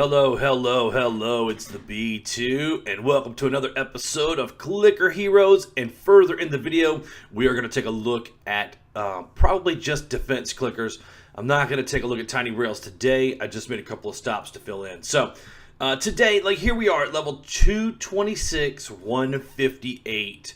Hello, it's the B2, and welcome to another episode of Clicker Heroes. And further in the video, we are going to take a look at probably just defense clickers. I'm not going to take a look at tiny rails today. I just made a couple of stops to fill in. So today, like here we are at level 226, 158,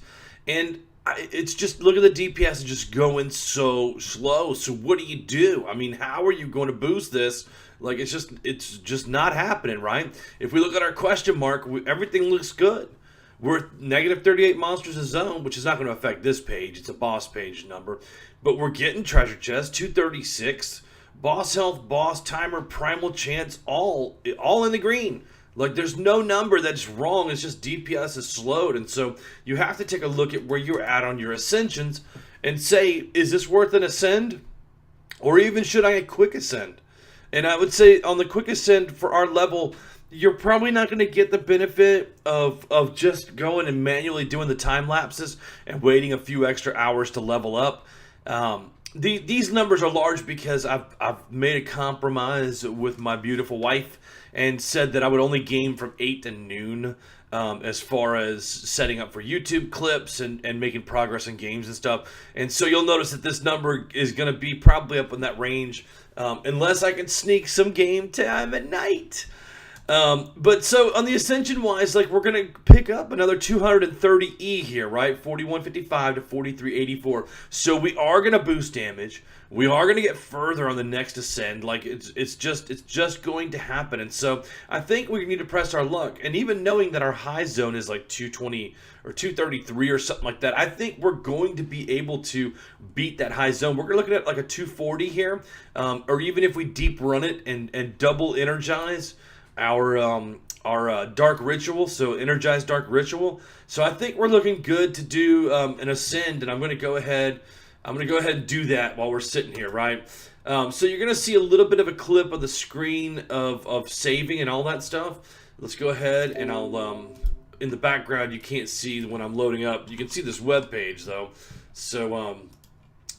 and it's just, look at the DPS is just going so slow. So what do? I mean, how are you going to boost this? Like, it's just not happening, right? If we look at our question mark, everything looks good. We're negative 38 monsters a zone, which is not going to affect this page. It's a boss page number. But we're getting treasure chest, 236, boss health, boss timer, primal chance, all in the green. Like, there's no number that's wrong. It's just DPS is slowed. And so you have to take a look at where you're at on your ascensions and say, is this worth an ascend? Or even should I quick ascend? And I would say on the quick ascend for our level, you're probably not going to get the benefit of just going and manually doing the time lapses and waiting a few extra hours to level up. These numbers are large because I've made a compromise with my beautiful wife and said that I would only game from 8 to noon as far as setting up for YouTube clips and making progress in games and stuff. And so you'll notice that this number is going to be probably up in that range unless I can sneak some game time at night. But so on the ascension wise, like, we're going to pick up another 230E here, right? 4155 to 4384. So we are going to boost damage. We are going to get further on the next ascend. Like, it's just going to happen. And so I think we need to press our luck. And even knowing that our high zone is like 220 or 233 or something like that, I think we're going to be able to beat that high zone. We're looking at like a 240 here, or even if we deep run it and double energize our dark ritual, so energized dark ritual. So I think we're looking good to do an ascend, and I'm going to go ahead and do that while we're sitting here, right? So you're going to see a little bit of a clip of the screen of saving and all that stuff. Let's go ahead, and I'll in the background you can't see when I'm loading up. You can see this web page though. So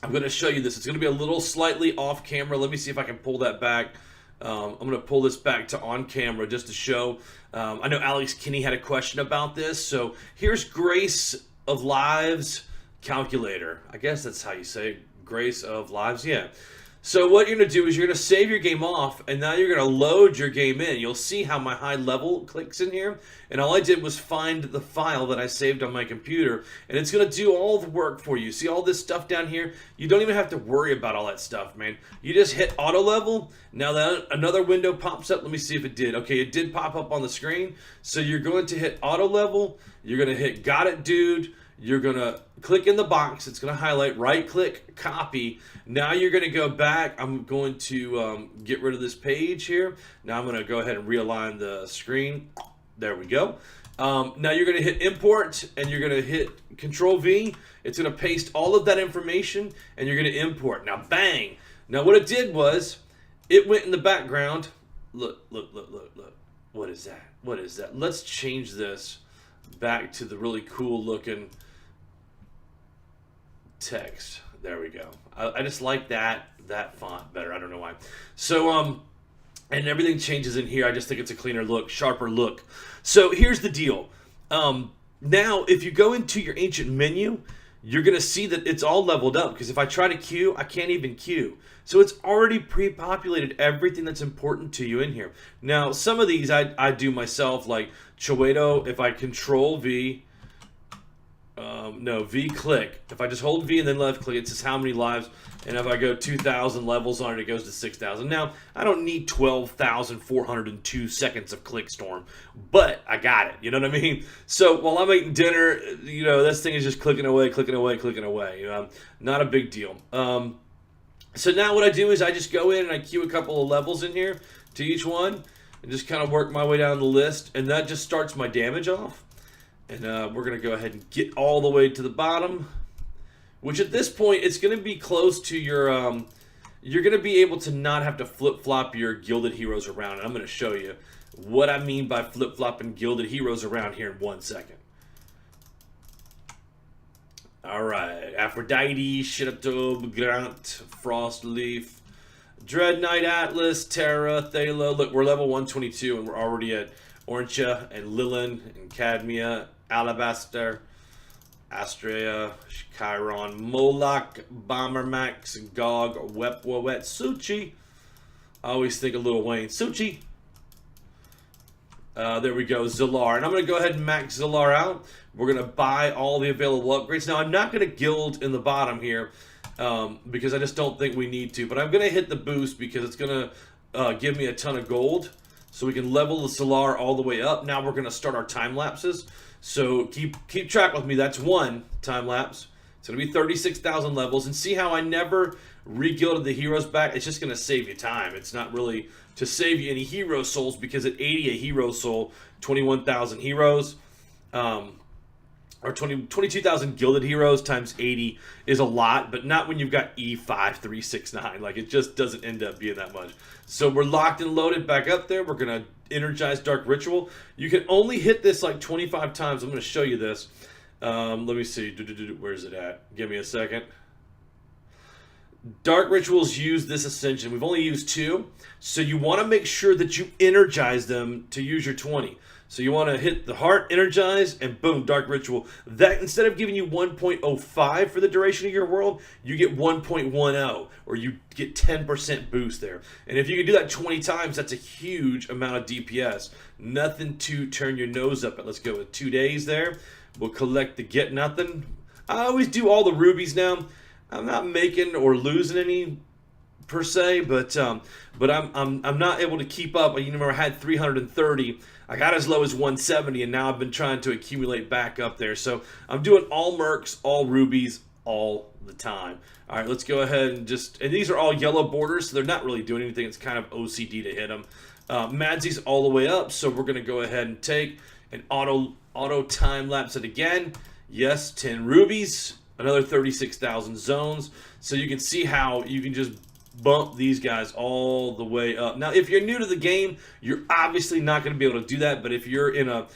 I'm going to show you this. It's going to be a little slightly off camera. Let me see if I can pull that back. I'm going to pull this back to on camera just to show. I know Alex Kinney had a question about this. So here's Grace of Lives calculator. I guess that's how you say it. Grace of Lives. Yeah. So what you're going to do is you're going to save your game off, and now you're going to load your game in. You'll see how my high level clicks in here. And all I did was find the file that I saved on my computer, and it's going to do all the work for you. See all this stuff down here? You don't even have to worry about all that stuff, man. You just hit auto level. Now that another window pops up. Let me see if it did. Okay, it did pop up on the screen. So you're going to hit auto level. You're going to hit got it, dude. You're going to click in the box. It's going to highlight, right click, copy. Now you're going to go back. I'm going to get rid of this page here. Now I'm going to go ahead and realign the screen. There we go. Now you're going to hit import, and you're going to hit Control V. It's going to paste all of that information, and you're going to import. Now, bang. Now what it did was it went in the background. Look. What is that? Let's change this back to the really cool looking text. There we go. I just like that font better. I don't know why. So and everything changes in here. I just think it's a cleaner look, sharper look. So here's the deal. Now if you go into your ancient menu, you're gonna see that it's all leveled up, because if I try to queue, I can't even queue. So it's already pre-populated everything that's important to you in here. Now some of these I do myself, like Choedo. If I Control V, V click. If I just hold V and then left click, it says how many lives. And if I go 2,000 levels on it, it goes to 6,000. Now, I don't need 12,402 seconds of click storm, but I got it. You know what I mean? So while I'm eating dinner, you know, this thing is just clicking away. Not a big deal. So now what I do is I just go in and I queue a couple of levels in here to each one and just kind of work my way down the list. And that just starts my damage off. And we're going to go ahead and get all the way to the bottom, which at this point, it's going to be close to your, you're going to be able to not have to flip-flop your gilded heroes around. And I'm going to show you what I mean by flip-flopping gilded heroes around here in 1 second. All right, Aphrodite, Shittob, Grant, Frostleaf, Dread Knight, Atlas, Terra, Thalo. Look, we're level 122 and we're already at Orantia and Lilin and Cadmia, Alabaster, Astrea, Chiron, Moloch, Bombermax, Gog, Wepwawet, Suchi. I always think of Lil Wayne. Suchi. There we go, Zillar. And I'm going to go ahead and max Zillar out. We're going to buy all the available upgrades. Now, I'm not going to guild in the bottom here because I just don't think we need to. But I'm going to hit the boost because it's going to give me a ton of gold. So we can level the Zillar all the way up. Now we're going to start our time lapses. So keep track with me. That's one time lapse. It's going to be 36,000 levels. And see how I never re-guilded the heroes back? It's just going to save you time. It's not really to save you any hero souls because at 80 a hero soul, 21,000 heroes, or 22,000 gilded heroes times 80 is a lot, but not when you've got E5369. Like, it just doesn't end up being that much. So we're locked and loaded back up there. We're going to energize Dark Ritual. You can only hit this like 25 times. I'm going to show you this. Let me see. Where's it at? Give me a second. Dark Rituals use this Ascension. We've only used 2. So you want to make sure that you energize them to use your 20. So you want to hit the heart, energize, and boom, Dark Ritual. That, instead of giving you 1.05 for the duration of your world, you get 1.10, or you get 10% boost there. And if you can do that 20 times, that's a huge amount of DPS. Nothing to turn your nose up at. Let's go with 2 days there. We'll collect the get nothing. I always do all the rubies now. I'm not making or losing any per se, but I'm not able to keep up. You remember I had 330. I got as low as 170, and now I've been trying to accumulate back up there. So I'm doing all mercs, all rubies, all the time. All right, let's go ahead and and these are all yellow borders, so they're not really doing anything. It's kind of OCD to hit them. Madsy's all the way up, so we're going to go ahead and take an auto time lapse it again. Yes, 10 rubies, another 36,000 zones. So you can see how you can just bump these guys all the way up. Now, if you're new to the game, you're obviously not going to be able to do that. But if you're in a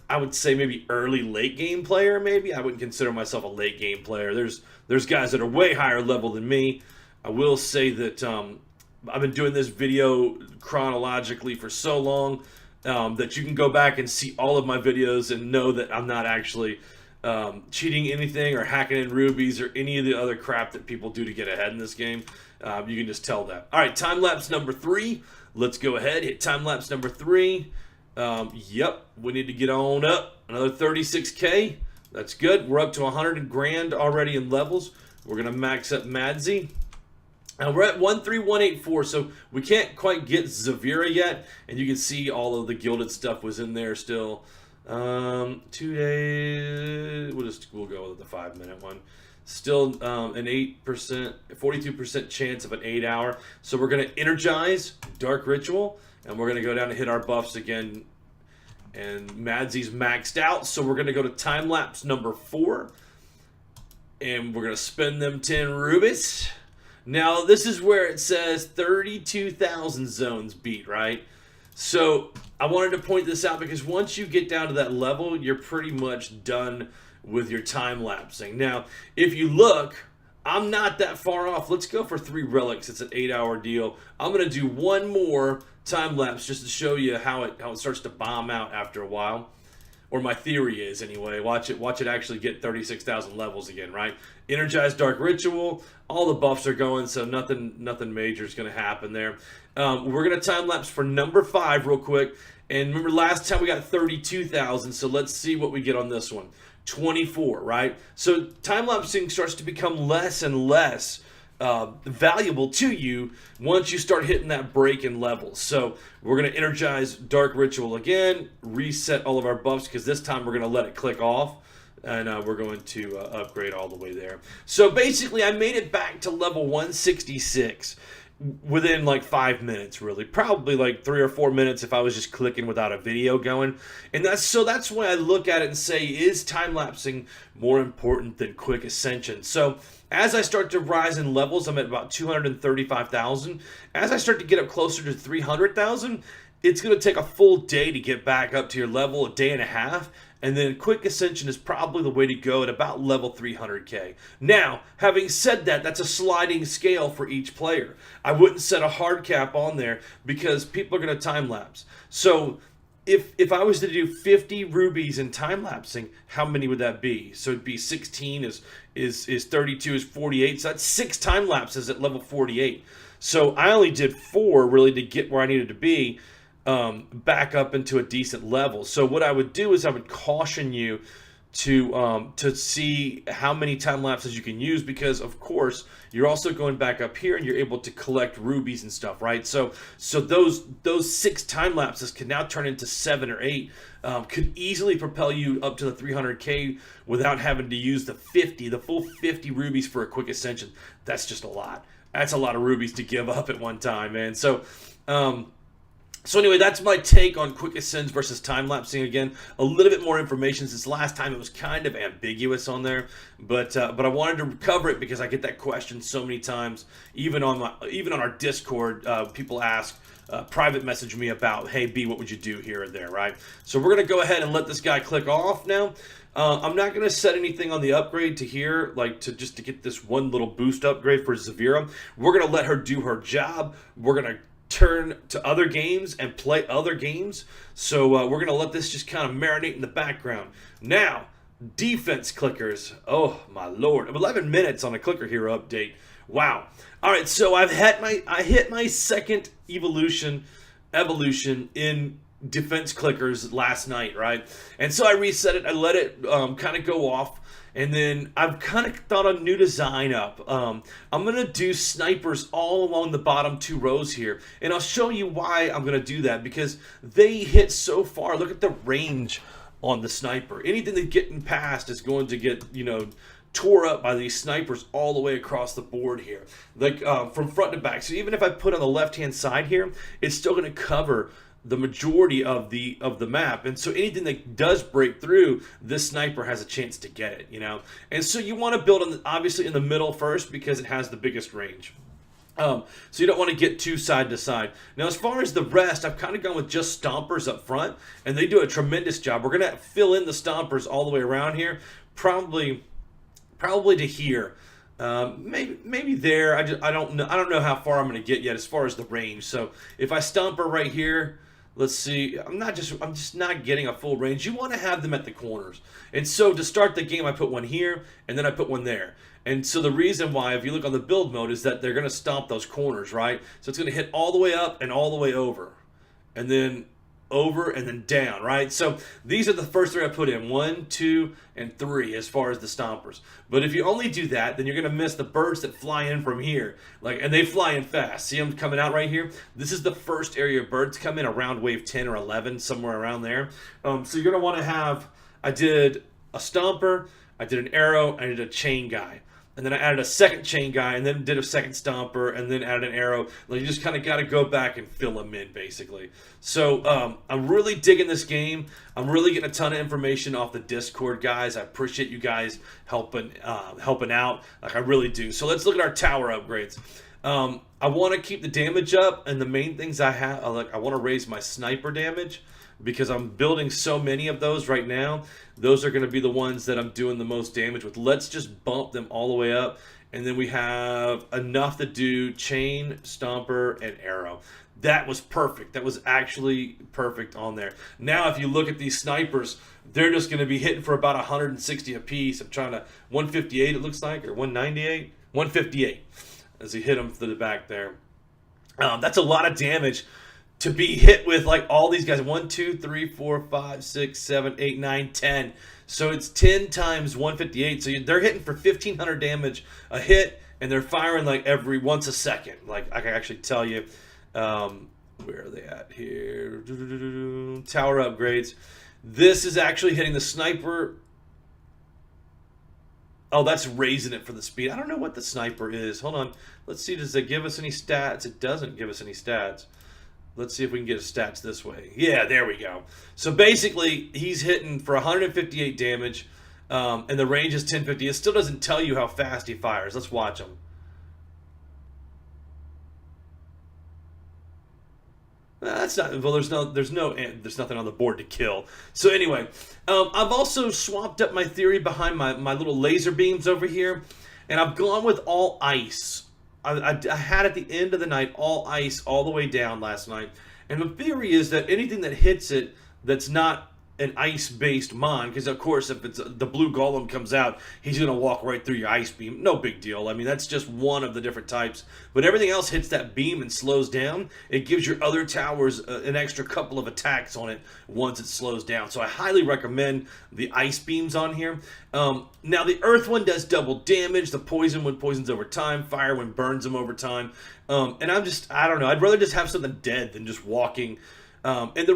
I would say maybe early late game player, maybe I wouldn't consider myself a late game player. There's guys that are way higher level than me. I will say that I've been doing this video chronologically for so long that you can go back and see all of my videos and know that I'm not actually cheating anything or hacking in rubies or any of the other crap that people do to get ahead in this game. You can just tell that. All right, time lapse number 3. Let's go ahead, hit time lapse number 3. Yep, we need to get on up. Another 36K. That's good. We're up to 100 grand already in levels. We're going to max up Madsy. And we're at 13184, so we can't quite get Zavira yet. And you can see all of the gilded stuff was in there still. 2 days. We'll go with the 5-minute one. Still an 8%, 42% chance of an 8-hour. So we're going to energize Dark Ritual, and we're going to go down and hit our buffs again. And Madsy's maxed out, so we're going to go to time lapse number 4, and we're going to spend them 10 rubies. Now this is where it says 32,000 zones beat, right? So I wanted to point this out because once you get down to that level, you're pretty much done with your time lapsing. Now, if you look, I'm not that far off. Let's go for 3 relics. It's an 8-hour deal. I'm going to do one more time lapse just to show you how it starts to bomb out after a while. Or my theory is anyway. Watch it actually get 36,000 levels again, right? Energize Dark Ritual. All the buffs are going, so nothing major is going to happen there. We're going to time lapse for number 5 real quick. And remember last time we got 32,000, so let's see what we get on this one. 24, right? So time lapsing starts to become less and less valuable to you once you start hitting that break in levels. So we're going to energize Dark Ritual again, reset all of our buffs because this time we're going to let it click off, and we're going to upgrade all the way there. So basically I made it back to level 166 within like 5 minutes, really. Probably like 3 or 4 minutes if I was just clicking without a video going. And that's why I look at it and say, is time lapsing more important than quick ascension? So as I start to rise in levels, I'm at about 235,000. As I start to get up closer to 300,000, it's going to take a full day to get back up to your level, a day and a half. And then quick ascension is probably the way to go at about level 300k. Now, having said that, that's a sliding scale for each player. I wouldn't set a hard cap on there because people are going to time lapse. So if I was to do 50 rubies in time lapsing, how many would that be? So it'd be 16 is 32 is 48. So that's 6 time lapses at level 48. So I only did 4 really to get where I needed to be, back up into a decent level. So what I would do is I would caution you to see how many time lapses you can use, because of course you're also going back up here and you're able to collect rubies and stuff, right? So those 6 time lapses can now turn into 7 or 8. Could easily propel you up to the 300k without having to use the full 50 rubies for a quick ascension. That's just a lot. That's a lot of rubies to give up at one time, man. So anyway, that's my take on quick ascends versus time lapsing. Again, a little bit more information since last time it was kind of ambiguous on there, but I wanted to cover it because I get that question so many times. Even on our Discord, people ask, private message me about, hey B, what would you do here or there, right? So we're gonna go ahead and let this guy click off now. I'm not going to set anything on the upgrade to here, like just to get this one little boost upgrade for Zavira. We're going to let her do her job. We're going to turn to other games and play other games. So we're going to let this just kind of marinate in the background. Now, defense clickers. Oh, my Lord. 11 minutes on a Clicker Hero update. Wow. All right, so I hit my second evolution in defense clickers last night, right? And so I reset it. I let it kind of go off, and then I've kind of thought a new design up. I'm gonna do snipers all along the bottom 2 rows here, and I'll show you why I'm gonna do that, because they hit so far. Look at the range on the sniper. Anything that's getting past is going to get, you know, tore up by these snipers all the way across the board here, like from front to back. So even if I put on the left hand side here, it's still going to cover the majority of the map. And so anything that does break through, this sniper has a chance to get it, you know. And so you want to build on obviously in the middle first, because it has the biggest range. So you don't want to get too side to side. Now, as far as the rest, I've kind of gone with just stompers up front, and they do a tremendous job. We're going to fill in the stompers all the way around here, probably to here. Maybe there. I don't know how far I'm going to get yet as far as the range. So if I stomper right here, let's see. I'm just not getting a full range. You want to have them at the corners. And so to start the game, I put one here and then I put one there. And so the reason why, if you look on the build mode, is that they're going to stomp those corners, right? So it's going to hit all the way up and all the way over, and then over and then down, right? So these are the first 3 I put in, 1, 2, and 3 as far as the stompers. But if you only do that, then you're gonna miss the birds that fly in from here, and they fly in fast. See them coming out right here? This is the first area birds come in around wave 10 or 11, somewhere around there. So you're gonna want to have. I did a stomper, I did an arrow, I did a chain guy. And then I added a second chain guy, and then did a second stomper, and then added an arrow. Like, you just kind of got to go back and fill them in, basically. So I'm really digging this game. I'm really getting a ton of information off the Discord, guys. I appreciate you guys helping out. Like, I really do. So let's look at our tower upgrades. I want to keep the damage up, and the main things I have, I want to raise my sniper damage, because I'm building so many of those right now. Those are going to be the ones that I'm doing the most damage with. Let's just bump them all the way up, and then we have enough to do chain, stomper, and arrow. That was perfect. That was actually perfect on there. Now, if you look at these snipers, they're just going to be hitting for about 160 apiece. I'm trying to 158, it looks like, or 198, 158, as he hit them through the back there. That's a lot of damage to be hit with, like, all these guys. 1, 2, 3, 4, 5, 6, 7, 8, 9, 10. So it's 10 times 158. So they're hitting for 1,500 damage a hit, and they're firing like every once a second. Like, I can actually tell you, where are they at here? Tower upgrades. This is actually hitting the sniper. Oh, that's raising it for the speed. I don't know what the sniper is. Hold on. Let's see. Does it give us any stats? It doesn't give us any stats. Let's see if we can get his stats this way. Yeah, there we go. So basically, he's hitting for 158 damage, and the range is 1050. It still doesn't tell you how fast he fires. Let's watch him. That's not well. There's nothing on the board to kill. So anyway, I've also swapped up my theory behind my little laser beams over here, and I've gone with all ice. I had at the end of the night all ice all the way down last night, and the theory is that anything that hits it that's not an ice-based mon, because of course if it's the blue golem comes out, he's going to walk right through your ice beam. No big deal. I mean, that's just one of the different types. But everything else hits that beam and slows down. It gives your other towers an extra couple of attacks on it once it slows down. So I highly recommend the ice beams on here. Now the earth one does double damage. The poison one poisons over time. Fire one burns them over time. And I don't know. I'd rather just have something dead than just walking. And the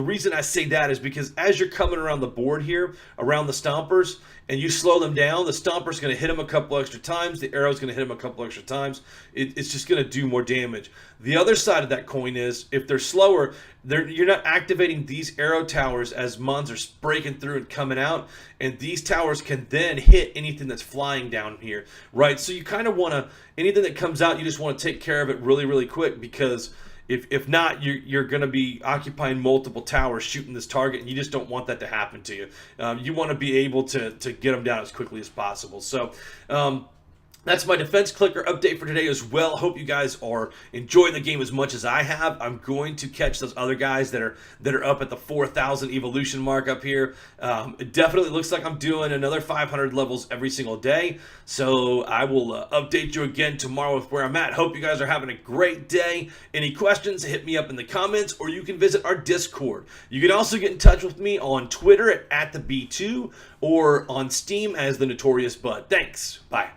reason I say that is because as you're coming around the board here, around the stompers, and you slow them down, the stomper's going to hit them a couple extra times, the arrow's going to hit them a couple extra times. It's just going to do more damage. The other side of that coin is, if they're slower, you're not activating these arrow towers as mons are breaking through and coming out, and these towers can then hit anything that's flying down here, right? So you kind of want to, anything that comes out, you just want to take care of it really, really quick, because if not, you're going to be occupying multiple towers shooting this target, and you just don't want that to happen to you. You want to be able to get them down as quickly as possible. So that's my defense clicker update for today as well. Hope you guys are enjoying the game as much as I have. I'm going to catch those other guys that are up at the 4,000 evolution mark up here. It definitely looks like I'm doing another 500 levels every single day. So I will update you again tomorrow with where I'm at. Hope you guys are having a great day. Any questions, hit me up in the comments, or you can visit our Discord. You can also get in touch with me on Twitter at @TheB2 or on Steam as the NotoriousBud. Thanks. Bye.